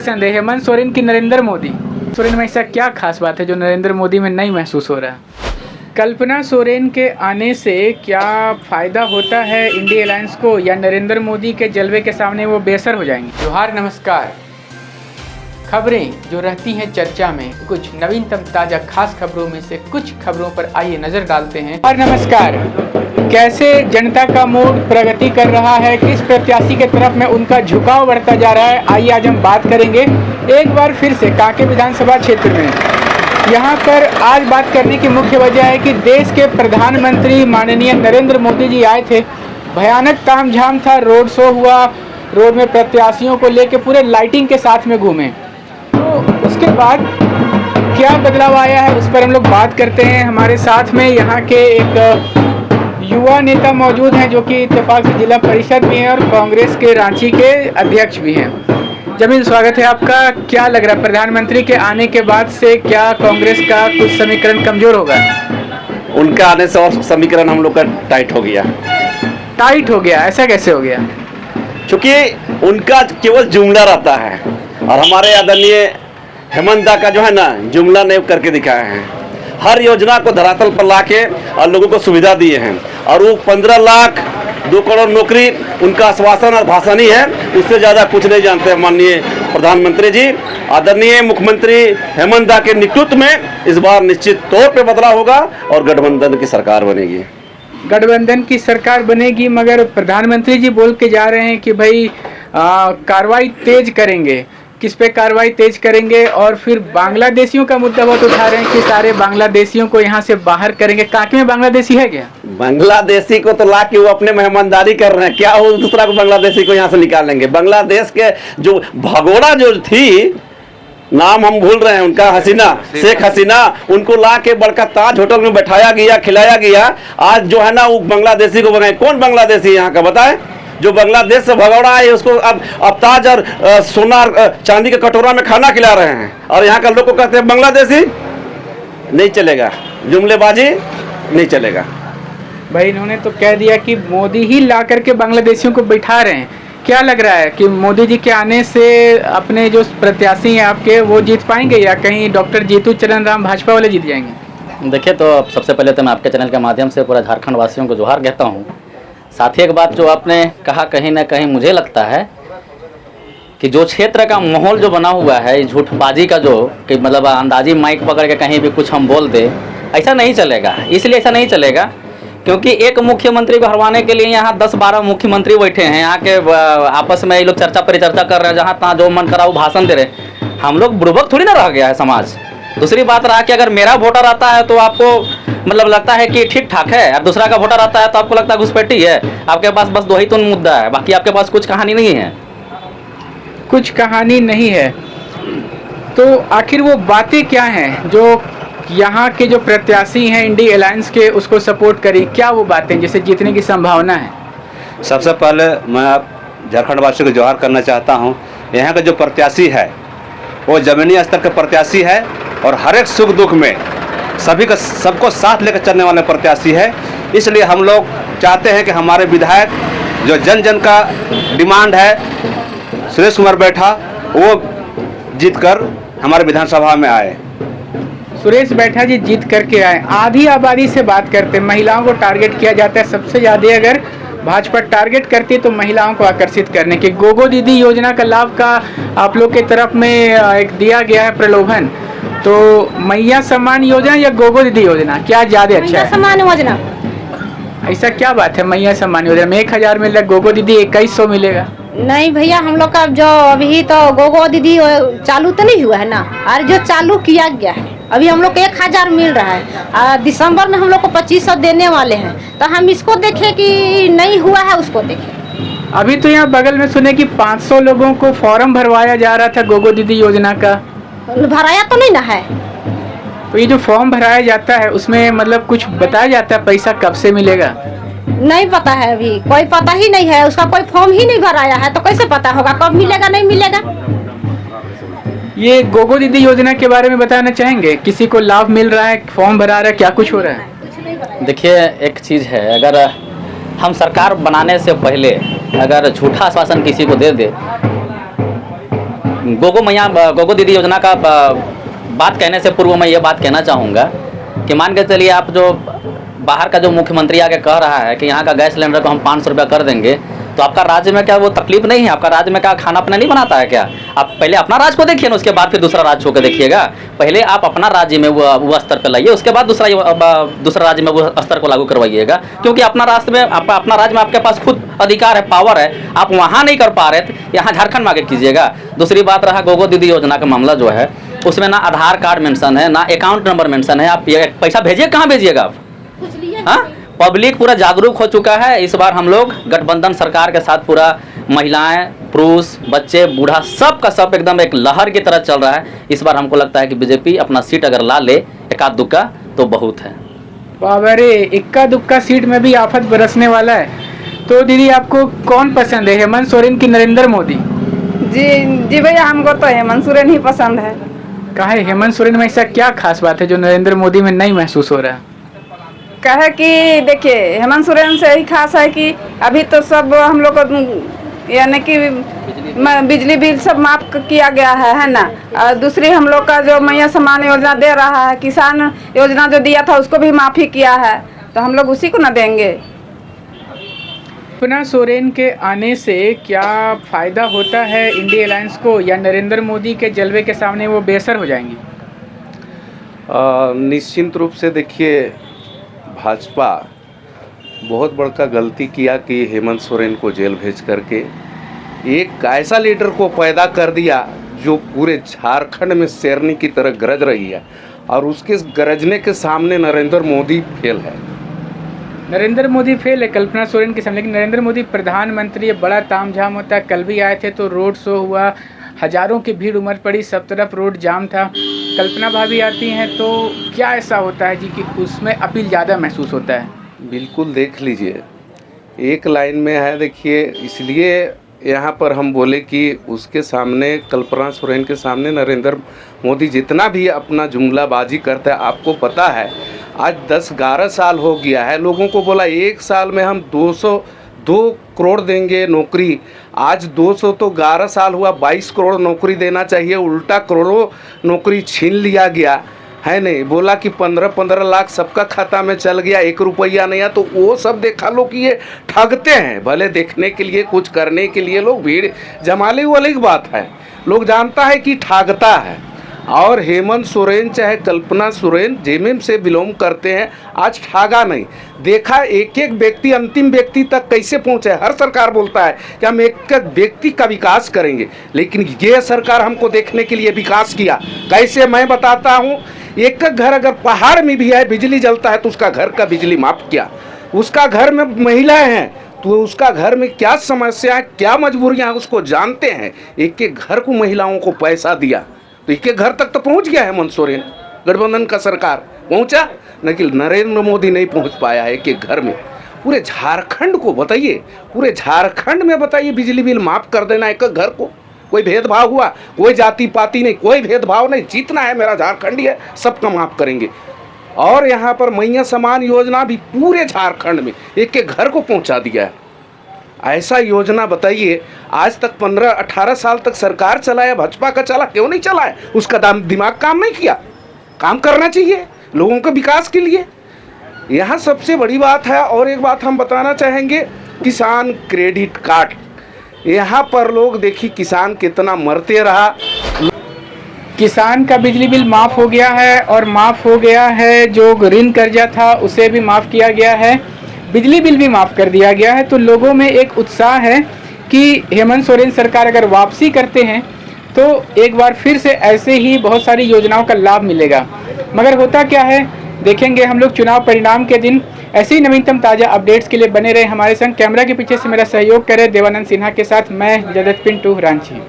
संदेह हेमंत सोरेन की नरेंद्र मोदी सोरेन में ऐसा क्या खास बात है जो नरेंद्र मोदी में नहीं महसूस हो रहा है? कल्पना सोरेन के आने से क्या फ़ायदा होता है इंडिया अलायंस को, या नरेंद्र मोदी के जलवे के सामने वो बेअसर हो जाएंगे? जोहार, नमस्कार। खबरें जो रहती हैं चर्चा में, कुछ नवीनतम ताज़ा खास खबरों में से कुछ खबरों पर आइए नज़र डालते हैं। और नमस्कार। कैसे जनता का मूड प्रगति कर रहा है, किस प्रत्याशी के तरफ में उनका झुकाव बढ़ता जा रहा है, आइए आज हम बात करेंगे एक बार फिर से कांके विधानसभा क्षेत्र में। यहाँ पर आज बात करने की मुख्य वजह है कि देश के प्रधानमंत्री माननीय नरेंद्र मोदी जी आए थे। भयानक तामझाम था, रोड शो हुआ, रोड में प्रत्याशियों को लेके पूरे लाइटिंग के साथ में घूमे। तो उसके बाद क्या बदलाव आया है उस पर हम लोग बात करते हैं। हमारे साथ में यहाँ के एक युवा नेता मौजूद हैं जो कि इत्तेफाक से जिला परिषद भी हैं और कांग्रेस के रांची के अध्यक्ष भी हैं। जमील, स्वागत है आपका। क्या लग रहा है प्रधानमंत्री के आने के बाद से क्या कांग्रेस का कुछ समीकरण कमजोर होगा? उनका आने से और समीकरण हम लोग का टाइट हो गया। टाइट हो गया? ऐसा कैसे हो गया? क्योंकि उनका केवल जुमला रहता है और हमारे आदरणीय हेमंत दा का जो है ना, जुमला नहीं करके दिखाए हैं। हर योजना को धरातल पर लाके और लोगों को सुविधा दिए हैं और वो 15 लाख 2 करोड़ नौकरी उनका आश्वासन और भाषण ही है, उससे ज़्यादा कुछ नहीं जानते हैं माननीय प्रधानमंत्री जी। आदरणीय मुख्यमंत्री हेमंत दा के नेतृत्व में इस बार निश्चित तौर पे बदलाव होगा और गठबंधन की सरकार बनेगी। गठबंधन की सरकार बनेगी, मगर प्रधानमंत्री जी बोल के जा रहे हैं कि भाई कार्रवाई तेज करेंगे। किस पे कार्रवाई तेज करेंगे? और फिर बांग्लादेशियों का मुद्दा बहुत उठा रहे हैं कि सारे बांग्लादेशियों को यहाँ से बाहर करेंगे। कांके में बांग्लादेशी है क्या? बांग्लादेशी को तो ला के वो अपने मेहमानदारी कर रहे हैं, क्या वो दूसरा को बांग्लादेशी को यहाँ से निकालेंगे? बांग्लादेश के जो भगोड़ा जो थी, नाम हम भूल रहे हैं उनका, हसीना, शेख हसीना, उनको ला के बड़का ताज होटल में बैठाया गया, खिलाया गया। आज जो है ना वो बांग्लादेशी को बनाए। कौन बांग्लादेशी यहाँ का बताए? जो बांग्लादेश से भगौड़ा है उसको अब ताज और सोना चांदी के कटोरा में खाना खिला रहे हैं और यहाँ का लोग को कहते हैं बांग्लादेशी। नहीं चलेगा, जुमलेबाजी नहीं चलेगा भाई। इन्होंने तो कह दिया कि मोदी ही ला करके बांग्लादेशियों को बैठा रहे हैं। क्या लग रहा है कि मोदी जी के आने से अपने जो प्रत्याशी हैं आपके वो जीत पाएंगे, या कहीं डॉक्टर जीतू चरण राम भाजपा वाले जीत जाएंगे? देखिए, तो सबसे पहले तो मैं आपके चैनल के माध्यम से पूरा झारखंड वासियों को जोहार कहता हूँ। साथ ही एक बात जो आपने कहा, कहीं ना कहीं मुझे लगता है कि जो क्षेत्र का माहौल जो बना हुआ है झूठबाजी का, जो कि मतलब अंदाजी माइक पकड़ के कहीं भी कुछ हम बोल दे, ऐसा नहीं चलेगा। इसलिए ऐसा नहीं चलेगा क्योंकि एक मुख्यमंत्री को हरवाने के लिए यहाँ 10-12 मुख्यमंत्री बैठे हैं। यहाँ के आपस में ये लोग चर्चा परिचर्चा कर रहे हैं, जहाँ तहाँ जो मन करा वो भाषण दे रहे। हम लोग बुड़बक थोड़ी ना रह गया है समाज। दूसरी बात रहा कि अगर मेरा वोटर आता है तो आपको मतलब लगता है कि ठीक ठाक है, और दूसरा का वोटर आता है तो आपको लगता है घुसपैठी है। आपके पास बस 2 ही तो मुद्दा है, बाकी आपके पास कुछ कहानी नहीं है। कुछ कहानी नहीं है तो आखिर वो बातें क्या हैं जो यहाँ के जो प्रत्याशी हैं इंडिया अलायंस के उसको सपोर्ट करें? क्या वो बातें जिससे जीतने की संभावना है? सबसे पहले मैं आप झारखंड वासियों को जोहार करना चाहता हूँ। यहाँ का जो प्रत्याशी है वो ज़मीनी स्तर का प्रत्याशी है और हर एक सुख दुख में सबको साथ लेकर चलने वाले प्रत्याशी है। इसलिए हम लोग चाहते हैं कि हमारे विधायक जो जन जन का डिमांड है सुरेश कुमार बैठा, वो जीतकर हमारे विधानसभा में आए। सुरेश बैठा जी जीत करके आए। आधी आबादी से बात करते हैं, महिलाओं को टारगेट किया जाता है सबसे ज़्यादा। अगर भाजपा टारगेट करती है तो महिलाओं को आकर्षित करने के गोगो दीदी योजना का लाभ का आप लोग के तरफ में एक दिया गया है प्रलोभन। तो मैया सम्मान योजना या गोगो दीदी योजना क्या ज़्यादा अच्छा है? सम्मान योजना। ऐसा क्या बात है? मैया सम्मान योजना में 1000 मिलेगा, गोगो दीदी 2100 मिलेगा। नहीं भैया, हम लोग का जो अभी तो गोगो दीदी चालू तो नहीं हुआ है ना, और जो चालू किया गया है अभी हम लोग को 1000 मिल रहा है। दिसंबर में हम लोग को 2500 देने वाले हैं, तो हम इसको देखें कि नहीं हुआ है उसको देखें। अभी तो यहाँ बगल में सुने कि 500 लोगों को फॉर्म भरवाया जा रहा था गोगो दीदी योजना का। भराया तो नहीं ना है। तो ये जो फॉर्म भराया जाता है उसमें मतलब कुछ बताया जाता है पैसा कब से मिलेगा? नहीं पता है, अभी कोई पता ही नहीं है। उसका कोई फॉर्म ही नहीं भराया है तो कैसे पता होगा कब मिलेगा नहीं मिलेगा? ये गोगो दीदी योजना के बारे में बताना चाहेंगे? किसी को लाभ मिल रहा है, फॉर्म भरा रहा है, क्या कुछ हो रहा है? देखिए, एक चीज़ है, अगर हम सरकार बनाने से पहले अगर झूठा आश्वासन किसी को दे दे, गोगो दीदी योजना का बात कहने से पूर्व मैं ये बात कहना चाहूँगा कि मान के चलिए आप जो बाहर का जो मुख्यमंत्री आके कह रहा है कि यहाँ का गैस सिलेंडर को हम 500 रुपया कर देंगे, तो आपका राज्य में क्या वो तकलीफ नहीं है? आपका राज्य में क्या खाना अपना नहीं बनाता है क्या? आप पहले अपना राज्य को देखिए ना, उसके बाद फिर दूसरा राज्य होकर देखिएगा। पहले आप अपना राज्य में वो स्तर पर लाइए, उसके बाद दूसरा राज्य में वो स्तर को लागू करवाइएगा, क्योंकि अपना राज्य में आपके पास खुद अधिकार है, पावर है। आप वहाँ नहीं कर पा रहे थे, यहाँ झारखंड में आगे कीजिएगा। दूसरी बात रहा गोगो दीदी योजना का मामला जो है, उसमें ना आधार कार्ड मेंशन है, ना अकाउंट नंबर मेंशन है। आप पैसा भेजिए, कहाँ भेजिएगा आप? हाँ, पब्लिक पूरा जागरूक हो चुका है। इस बार हम लोग गठबंधन सरकार के साथ पूरा महिलाएं, पुरुष, बच्चे, बूढ़ा सबका सब एकदम एक लहर की तरह चल रहा है। इस बार हमको लगता है कि बीजेपी अपना सीट अगर ला ले एकाध दुक्का तो बहुत है। बाबा रे, इक्का दुक्का सीट में भी आफत बरसने वाला है। तो दीदी आपको कौन पसंद है, हेमंत सोरेन की नरेंद्र मोदी? जी भैया, हमको तो हेमंत सोरेन ही पसंद है। काहे हेमंत सोरेन में ऐसा क्या खास बात है जो नरेंद्र मोदी में नहीं महसूस हो रहा है? कहे कि देखिए, हेमंत सोरेन से ही खास है कि अभी तो सब हम लोग को यानी कि बिजली बिल सब माफ किया गया है ना। और दूसरी हम लोग का जो मैया सम्मान योजना दे रहा है, किसान योजना जो दिया था उसको भी माफी किया है, तो हम लोग उसी को ना देंगे। कल्पना सोरेन के आने से क्या फ़ायदा होता है इंडिया अलायंस को, या नरेंद्र मोदी के जलवे के सामने वो बेअसर हो जाएंगी? निश्चित रूप से देखिए, भाजपा बहुत बड़का गलती किया कि हेमंत सोरेन को जेल भेज करके एक ऐसा लीडर को पैदा कर दिया जो पूरे झारखंड में शेरनी की तरह गरज रही है, और उसके गरजने के सामने नरेंद्र मोदी फेल है। नरेंद्र मोदी फेल है कल्पना सोरेन के सामने, लेकिन नरेंद्र मोदी प्रधानमंत्री है, बड़ा तामझाम होता है। कल भी आए थे तो रोड शो हुआ, हजारों की भीड़ उमड़ पड़ी, सब तरफ रोड जाम था। कल्पना भाभी आती हैं तो क्या ऐसा होता है जी कि उसमें अपील ज़्यादा महसूस होता है? बिल्कुल, देख लीजिए, एक लाइन में है। देखिए, इसलिए यहाँ पर हम बोले कि उसके सामने, कल्पना सोरेन के सामने नरेंद्र मोदी जितना भी अपना जुमलाबाजी करता है, आपको पता है आज 10-11 साल हो गया है, लोगों को बोला 1 साल में हम 2 करोड़ देंगे नौकरी। आज 200 तो 11 साल हुआ, 22 करोड़ नौकरी देना चाहिए, उल्टा करोड़ों नौकरी छीन लिया गया है। नहीं बोला कि 15-15 लाख सबका खाता में चल गया, 1 रुपया नहीं आया। तो वो सब देखा लो कि ये ठगते हैं, भले देखने के लिए, कुछ करने के लिए लोग भीड़ जमाले वाली बात है, लोग जानता है कि ठगता है। और हेमंत सोरेन चाहे कल्पना सोरेन जेएमएम से बिलोंग करते हैं, आज ठगा नहीं। देखा एक एक व्यक्ति अंतिम व्यक्ति तक कैसे पहुंचे। हर सरकार बोलता है कि हम एक एक व्यक्ति का विकास करेंगे, लेकिन ये सरकार हमको देखने के लिए विकास किया कैसे, मैं बताता हूं। एक घर अगर पहाड़ में भी है, बिजली जलता है तो उसका घर का बिजली माफ किया। उसका घर में महिलाएं हैं तो उसका घर में क्या समस्या, क्या मजबूरियां हैं उसको जानते हैं। एक एक घर को महिलाओं को पैसा दिया, तो एक घर तक तो पहुंच गया है हेमंत सोरेन, गठबंधन का सरकार पहुंचा, लेकिन नरेंद्र मोदी नहीं पहुंच पाया है एक घर में। पूरे झारखंड को बताइए, पूरे झारखंड में बताइए बिजली बिल माफ कर देना एक घर को। कोई भेदभाव हुआ? कोई जाति पाति नहीं, कोई भेदभाव नहीं। जितना है मेरा झारखंडी है सबका माफ करेंगे। और यहाँ पर मैया सम्मान योजना भी पूरे झारखंड में एक एक घर को पहुँचा दिया है। ऐसा योजना बताइए, आज तक 15-18 साल तक सरकार चलाया, भाजपा का चला, क्यों नहीं चला है? उसका दिमाग काम नहीं किया। काम करना चाहिए लोगों के विकास के लिए। यहाँ सबसे बड़ी बात है। और एक बात हम बताना चाहेंगे, किसान क्रेडिट कार्ड, यहाँ पर लोग देखिए किसान कितना मरते रहा। किसान का बिजली बिल माफ़ हो गया है, और माफ़ हो गया है जो ऋण कर्जा था उसे भी माफ़ किया गया है, बिजली बिल भी माफ़ कर दिया गया है। तो लोगों में एक उत्साह है कि हेमंत सोरेन सरकार अगर वापसी करते हैं तो एक बार फिर से ऐसे ही बहुत सारी योजनाओं का लाभ मिलेगा। मगर होता क्या है देखेंगे हम लोग चुनाव परिणाम के दिन। ऐसे ही नवीनतम ताज़ा अपडेट्स के लिए बने रहे हमारे संग। कैमरा के पीछे से मेरा सहयोग करे देवानंद सिन्हा के साथ मैं जगत पिंटू रांची।